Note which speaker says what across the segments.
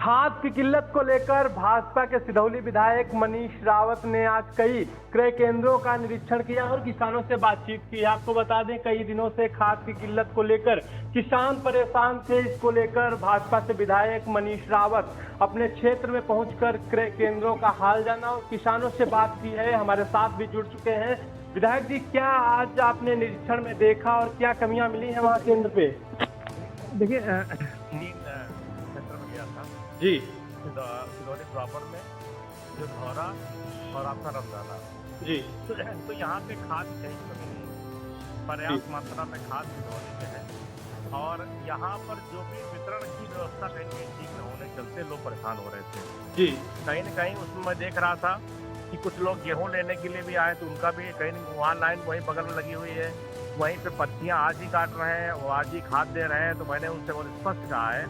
Speaker 1: खाद की किल्लत को लेकर भाजपा के सिधौली विधायक मनीष रावत ने आज कई क्रय केंद्रों का निरीक्षण किया और किसानों से बातचीत की। आपको बता दें, कई दिनों से खाद की किल्लत को लेकर किसान परेशान थे। इसको लेकर भाजपा से विधायक मनीष रावत अपने क्षेत्र में पहुंचकर क्रय केंद्रों का हाल जाना और किसानों से बात की है। हमारे साथ भी जुड़ चुके हैं। विधायक जी, क्या आज आपने निरीक्षण में देखा और क्या कमियां मिली हैं वहाँ केंद्र पे?
Speaker 2: देखिए, सेंटर में गया था
Speaker 1: जी,
Speaker 2: सिधौली प्रॉपर में, जो धौरा और आपका रमजाना
Speaker 1: जी,
Speaker 2: तो यहाँ पे खाद कहीं कमी नहीं, पर्याप्त मात्रा में खाद सिधौली में है। और यहाँ पर जो भी वितरण की व्यवस्था कहीं कहीं ठीक न होने के चलते लोग परेशान हो रहे थे।
Speaker 1: जी,
Speaker 2: कहीं न कहीं उसमें मैं देख रहा था कि कुछ लोग गेहूं लेने के लिए भी आए, तो उनका भी कहीं वहाँ लाइन वहीं बगल में लगी हुई है, वहीं पे पर्चियाँ आज ही काट रहे हैं, वो आज ही खाद दे रहे हैं। तो मैंने उनसे बहुत स्पष्ट कहा है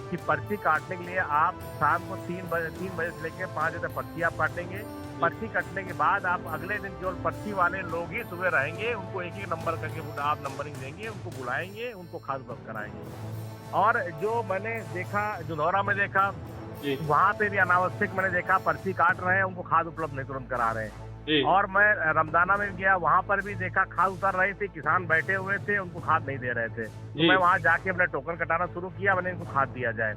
Speaker 2: कि पर्ची काटने के लिए आप शाम को 3 बजे से लेकर 5 बजे तक पर्ची आप काटेंगे। पर्ची कटने के बाद आप अगले दिन केवल पर्ची वाले लोग ही सुबह रहेंगे, उनको एक एक नंबर करके आप नंबरिंग देंगे, उनको बुलाएंगे, उनको खाद उपलब्ध कराएंगे। और जो मैंने देखा, जो धौरा में देखा, वहाँ पे भी अनावश्यक मैंने देखा, पर्ची काट रहे हैं, उनको खाद उपलब्ध नहीं तुरंत करा रहे हैं। और मैं रमजाना में गया, वहाँ पर भी देखा खाद उतर रही थी, किसान बैठे हुए थे, उनको खाद नहीं दे रहे थे। तो मैं वहाँ जाके अपना टोकन कटाना शुरू किया, मैंने इनको खाद दिया जाए।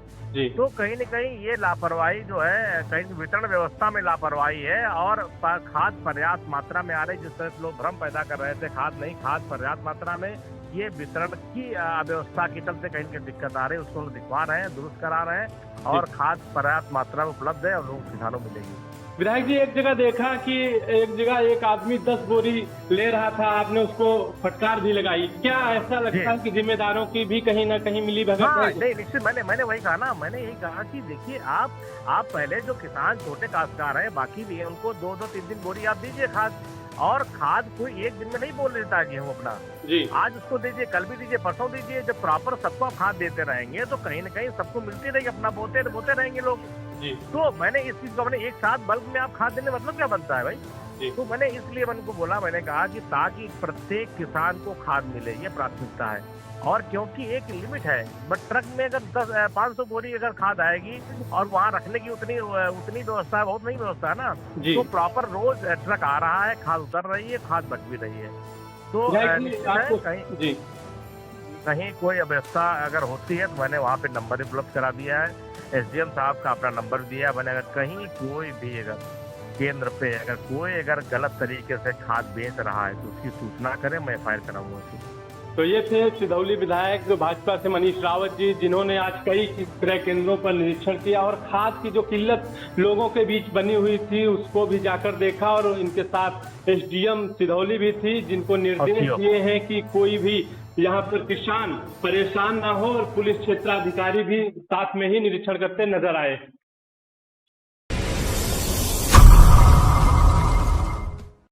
Speaker 2: तो कहीं न कहीं ये लापरवाही जो है, कहीं वितरण व्यवस्था में लापरवाही है और खाद पर्याप्त मात्रा में आ रही। जिस तरह से लोग भ्रम पैदा कर रहे थे, खाद पर्याप्त मात्रा में, ये वितरण की व्यवस्था के चलते कहीं न कहीं दिक्कत आ रही है। उसको दिखवा रहे हैं, दुरुस्त करा रहे हैं और खाद पर्याप्त मात्रा में उपलब्ध है और लोग किसानों को मिलेगी।
Speaker 1: विधायक जी, एक जगह देखा कि एक जगह एक आदमी 10 बोरी ले रहा था, आपने उसको फटकार भी लगाई। क्या ऐसा लगता है कि जिम्मेदारों की भी कहीं ना कहीं मिली भगत है?
Speaker 2: नहीं, निश्चित। मैंने वही कहा ना, मैंने यही कहा कि देखिए, आप पहले जो किसान छोटे काश्तकार हैं, बाकी भी है, उनको 2-2, 3-3 बोरी आप दीजिए खाद। और खाद कोई एक दिन में नहीं बोल लेता गेहूँ अपना। आज उसको दीजिए, कल भी दीजिए, परसों दीजिए। जब प्रॉपर सबको आप खाद देते रहेंगे तो कहीं न कहीं सबको मिलती रहेगी, अपना बोते रहेंगे लोग। तो मैंने इस चीज को, मैंने एक साथ बल्क में आप खाद देने मतलब क्या बनता है भाई? तो मैंने इसलिए उनको बोला, मैंने कहा कि ताकि प्रत्येक किसान को खाद मिले, ये प्राथमिकता है। और क्योंकि एक लिमिट है, बट ट्रक में अगर 500 बोरी अगर खाद आएगी और वहाँ रखने की उतनी व्यवस्था है, बहुत नहीं व्यवस्था है ना, तो प्रॉपर रोज ट्रक आ रहा है, खाद उतर रही है, खाद बच भी रही है। तो कहीं कोई अव्यवस्था अगर होती है तो मैंने वहाँ पे नंबर उपलब्ध करा दिया है। SDM साहब का अपना नंबर दिया मैंने। अगर कहीं कोई भी अगर केंद्र पे अगर गलत तरीके से खाद बेच रहा है तो उसकी सूचना करें, मैं FIR कराऊंगा उसकी।
Speaker 1: तो ये थे सिधौली विधायक भाजपा से मनीष रावत जी, जिन्होंने आज कई क्रय केंद्रों पर निरीक्षण किया और खाद की जो किल्लत लोगों के बीच बनी हुई थी उसको भी जाकर देखा। और इनके साथ SDM सिधौली भी थी, जिनको निर्देश दिए हैं कि कोई भी यहाँ पर किसान परेशान ना हो और पुलिस क्षेत्राधिकारी भी साथ में ही निरीक्षण करते नजर आए।